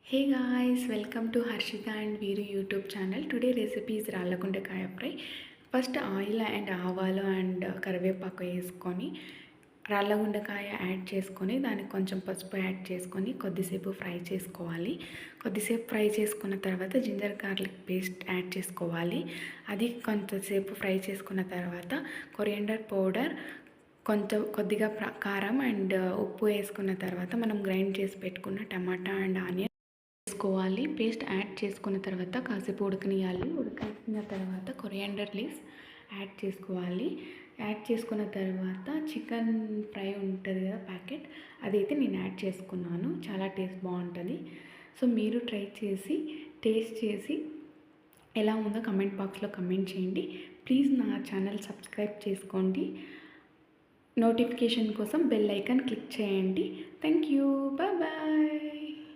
Hey guys, welcome to Harshita and Veeru YouTube channel. Today recipe is రాళ్ళగుండకాయ fry. First oil and ఆవాలు and కరివేపాకు వేసుకొని రాళ్ళగుండకాయ add చేసుకొని దానికి కొంచెం పసుపు యాడ్ చేసుకొని కొద్దిసేపు ఫ్రై చేసుకోవాలి. కొద్దిసేపు ఫ్రై చేసుకున్న తర్వాత జింజర్ గార్లిక్ పేస్ట్ యాడ్ చేసుకోవాలి. అది కొంతసేపు ఫ్రై చేసుకున్న తర్వాత కొరియండర్ పౌడర్ కొద్దిగా కారం అండ్ ఉప్పు వేసుకున్న తర్వాత మనం గ్రైండ్ చేసి పెట్టుకున్న టమాటా అండ్ ఆనియన్ చేసుకోవాలి. పేస్ట్ యాడ్ చేసుకున్న తర్వాత కాసేపు ఉడకనియాలి. ఉడకనిన తర్వాత కొరియాండర్ లీవ్స్ యాడ్ చేసుకోవాలి. యాడ్ చేసుకున్న తర్వాత చికెన్ ఫ్రై ఉంటుంది కదా ప్యాకెట్, అదైతే నేను యాడ్ చేసుకున్నాను. చాలా టేస్ట్ బాగుంటుంది. సో మీరు ట్రై చేసి టేస్ట్ చేసి ఎలా ఉందో కమెంట్ బాక్స్లో కమెంట్ చేయండి. ప్లీజ్ నా ఛానల్ సబ్స్క్రైబ్ చేసుకోండి. నోటిఫికేషన్ కోసం బెల్ ఐకాన్ క్లిక్ చేయండి. Thank you. Bye bye.